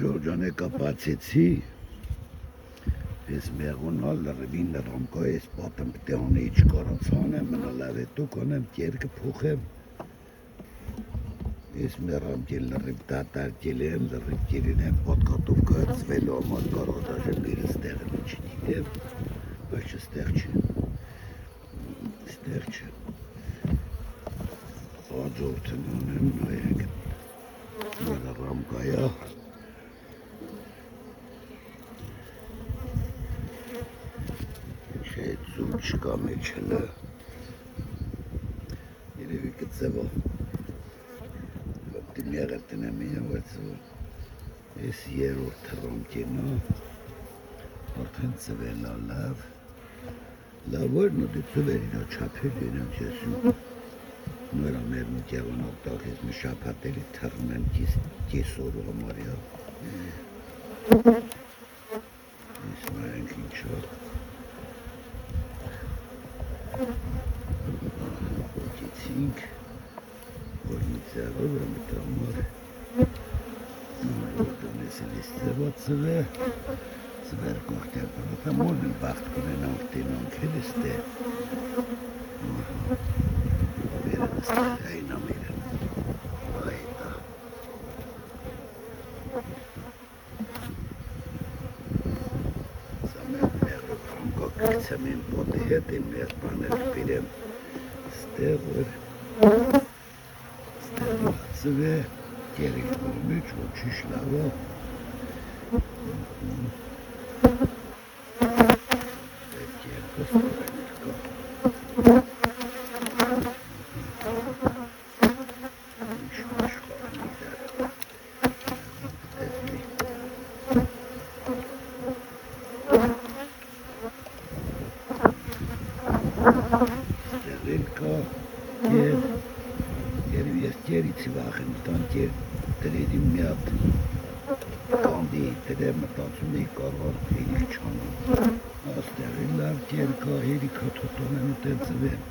Ժորջանը կապացեցի, ես մեղոնալ լրվին լրամկա ես պատեմ պտե անե իչ կարացան եմ, մնա լավետուկ անեմ, կերկը փոխեմ, ես մեղամ կել լրիվ դատար կել եմ, լրիվ կելին եմ, պատկատով կացվելու ամար կարող դաժը բիրը ստեղ եմ չնիտև, բայց չստեղ չէ, աջորդն անեմ, նայեք, լրամկայա, Ձուր չկա մեջ հլը, երևի կծևա, վպտի մեղր տնեմ եմ, բայց ես երորդ թռամկենա, արդեն ծվելա լավ, լավոր նոդի ծվերինա չապել ենեմ չեսում, նորա մերմու կեղանակ տակ ես մի շապատելի թռմ եմ կեսորու համարյա, ես նայենք ինչա, Ոգեցինք, որ մի ծեղով եմ տամար, որտան ես էլ ես ծեղա ծվե, ծվեր կողտեր պրոտա մորն բաղթ կունենանք տենանք էլ ես տե, վերան ես այն ամիրեն, այդա, Կգցեմ իմ պոտի հետ իմ մեր բաներ բիրեմ ստեղր ծվե կերիք կորմիչ որ չիշ լավա պետք երկս տորենիտ կա Երիցի վախ եմ տանք դրերի մի հատ կանդի դրեր մտածում էի կարող հերիք չանեմ աստեղի լավ կերկա հերիք հատոտոն եմ ուտել ծվեմ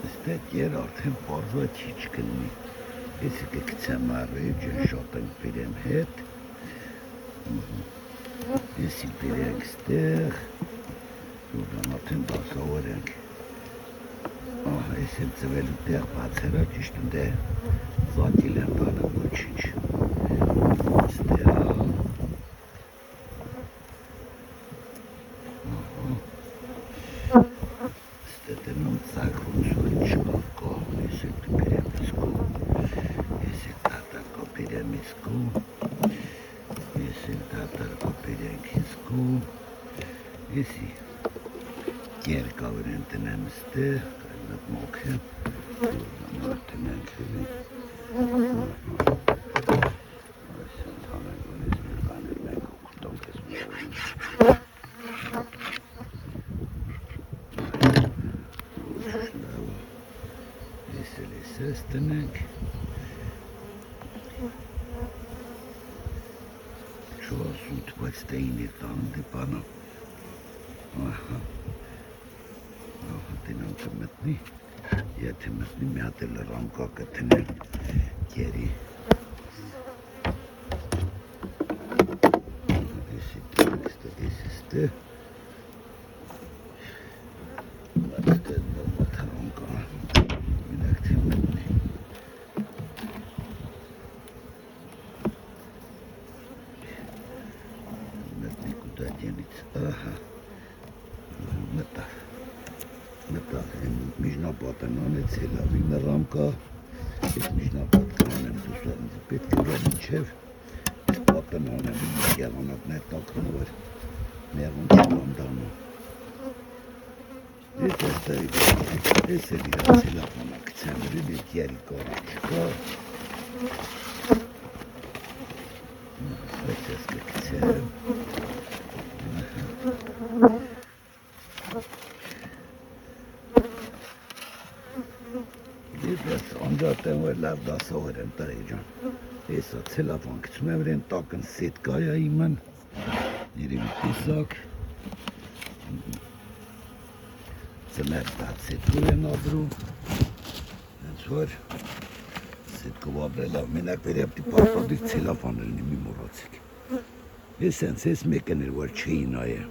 ստետ եր արդեն պարվա չիչ կլնի եսի կգցեմ առիվ ջնշատ ենք բիրեմ հետ եսի բիրենք ստեղ Ուրդան արդեն դասավոր ենք, ես եմ ծվելու տեղ բացերա ճիշտ ու դե զատիլ եմ բանը ոչինչ, ստեղա, ստետենում ծագրուցոր չկավ կա, ես եմ բիրեմ իսկու, ես եմ տատարկո բիրեմ իսկու, ես եմ տատարկո բիրենք իսկու, եսի Երկավր են տնեմ ստեղ, կայլատ մոք եմ, որ տնենք հելի Այս ընդհանենք, որ ես մեր կաներ մենք ուկտանք ես մեղին Ես էլ ես ես տնենք Չո ասուտ, բայց տեին է տանում դի պանա Տենանքը մտնի, եթե մտնի մի հատ էլ ռամկա կտնեմ կերի Եսի տենքստը, եսի ստե Բայց տեն բամատ ռամկա Մինակ թե մտնի Մտնի կուտատյանից, ահա Մտավ Միջնապատն անեց հելավի մռամկա, ես միջնապատն անեմ դուսարնձ պետք է որ մինչև ես պատն անեմ գեղանակներ տակնով էր մեղուն չկան դանում ես ես էլ իրաց հելավանա կցեմ վրիլ ետ յերի կարիք չկա բայց ես կկցեմ Ես անջատեմ որ լավ դասավոր եմ տրեի ջան Ես ցելավան գցում եմ իրեն տակն սետկայա իմն Երևի տեսակ Ծմեր դա սետկու են ադրում թոր սետկով ապրելավ, մենակ վերապտի պարտադիր ցելոֆան լինի մի մոռացեք։ Ես հենց ես մեկն էր, որ չէի նայե։